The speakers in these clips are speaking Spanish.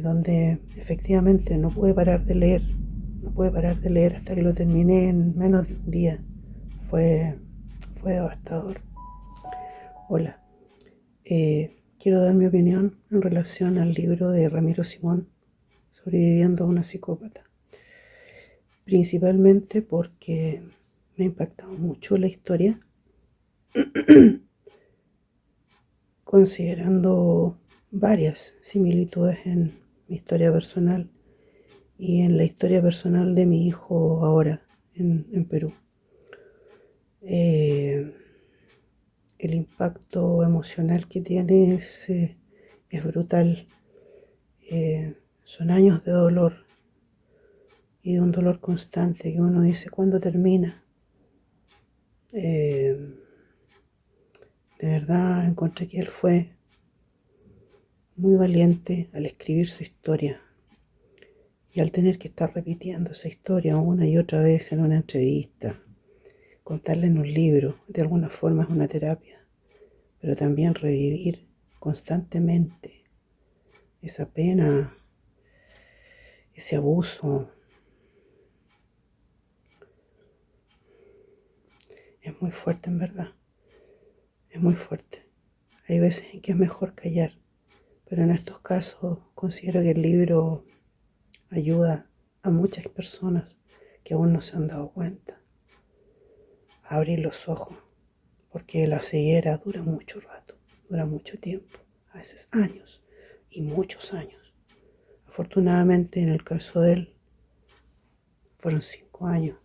donde efectivamente no pude parar de leer, hasta que lo terminé en menos de un día. Fue devastador. Hola, quiero dar mi opinión en relación al libro de Ramiro Simón, Sobreviviendo a una psicópata, principalmente porque me ha impactado mucho la historia, considerando varias similitudes en mi historia personal y en la historia personal de mi hijo ahora en Perú. El impacto emocional que tiene es brutal. Son años de dolor y de un dolor constante que uno dice, ¿cuándo termina? De verdad encontré que él fue muy valiente al escribir su historia y al tener que estar repitiendo esa historia una y otra vez en una entrevista, contarla en un libro. De alguna forma es una terapia, pero también revivir constantemente esa pena, ese abuso. Es muy fuerte, en verdad, es muy fuerte. Hay veces en que es mejor callar, pero en estos casos considero que el libro ayuda a muchas personas que aún no se han dado cuenta a abrir los ojos, porque la ceguera dura mucho rato, dura mucho tiempo, a veces años y muchos años. Afortunadamente en el caso de él fueron 5 años,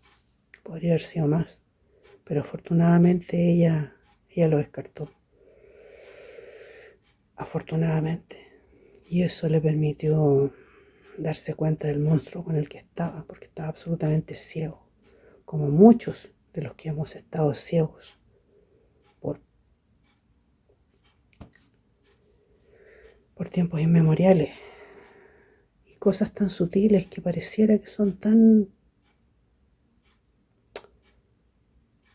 podría haber sido más, pero afortunadamente ella lo descartó. Afortunadamente. Y eso le permitió darse cuenta del monstruo con el que estaba, porque estaba absolutamente ciego, como muchos de los que hemos estado ciegos por tiempos inmemoriales, y cosas tan sutiles que pareciera que son tan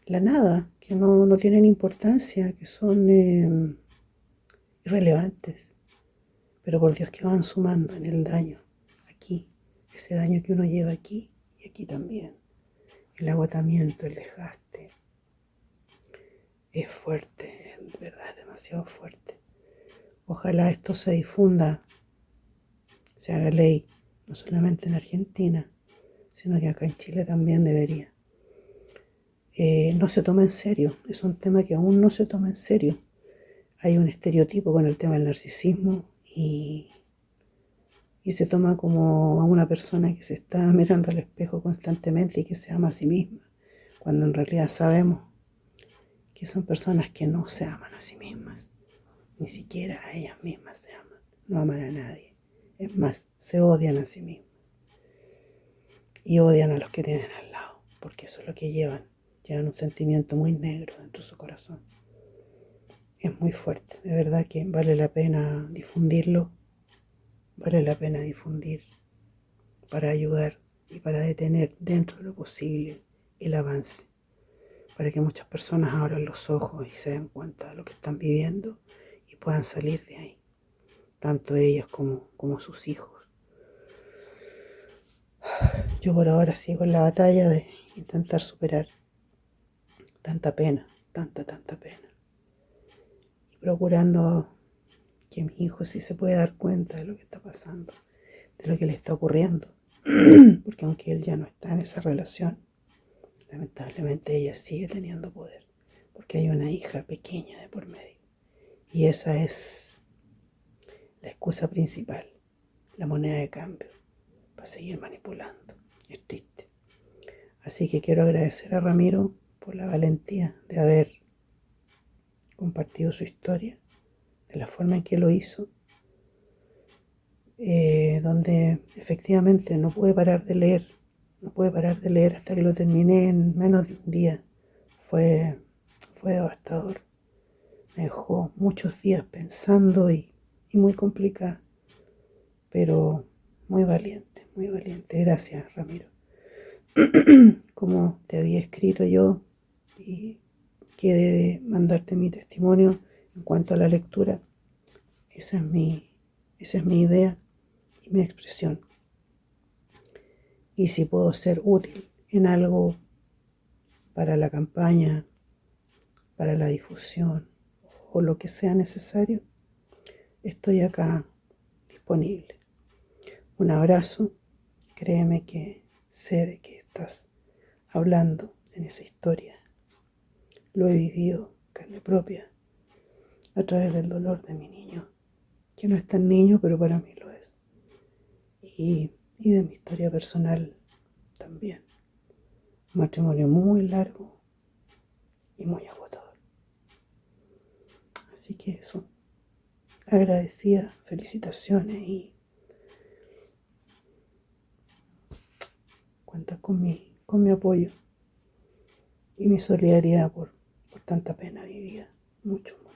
la nada, que no tienen importancia, que son irrelevantes, pero por Dios que van sumando en el daño, aquí, ese daño que uno lleva aquí y aquí también. El agotamiento, el desgaste, es fuerte, de verdad es demasiado fuerte. Ojalá esto se difunda, se haga ley, no solamente en Argentina, sino que acá en Chile también debería. No se toma en serio, es un tema que aún no se toma en serio. Hay un estereotipo con el tema del narcisismo y se toma como a una persona que se está mirando al espejo constantemente y que se ama a sí misma, cuando en realidad sabemos que son personas que no se aman a sí mismas, ni siquiera a ellas mismas se aman, no aman a nadie. Es más, se odian a sí mismas y odian a los que tienen al lado, porque eso es lo que llevan un sentimiento muy negro dentro de su corazón. Es muy fuerte, de verdad que vale la pena difundirlo, vale la pena difundir para ayudar y para detener dentro de lo posible el avance, para que muchas personas abran los ojos y se den cuenta de lo que están viviendo y puedan salir de ahí, tanto ellas como sus hijos. Yo por ahora sigo en la batalla de intentar superar tanta pena, tanta pena, y procurando que mi hijo sí se pueda dar cuenta de lo que está pasando, de lo que le está ocurriendo, porque aunque él ya no está en esa relación, lamentablemente ella sigue teniendo poder, porque hay una hija pequeña de por medio, y esa es la excusa principal, la moneda de cambio, para seguir manipulando. Es triste. Así que quiero agradecer a Ramiro por la valentía de haber compartido su historia, de la forma en que lo hizo, donde efectivamente no pude parar de leer, hasta que lo terminé en menos de un día. Fue devastador. Me dejó muchos días pensando y muy complicada, pero muy valiente, muy valiente. Gracias, Ramiro. Como te había escrito yo y quedé de mandarte mi testimonio en cuanto a la lectura, esa es mi idea y mi expresión. Y si puedo ser útil en algo para la campaña, para la difusión o lo que sea necesario, estoy acá disponible. Un abrazo. Créeme que sé de qué estás hablando en esa historia. Lo he vivido carne propia a través del dolor de mi niño, que no es tan niño, pero para mí lo es. Y de mi historia personal también. Un matrimonio muy largo y muy agotador. Así que eso, agradecida, felicitaciones y cuenta con mi apoyo y mi solidaridad por tanta pena vivida. Mucho, mucho.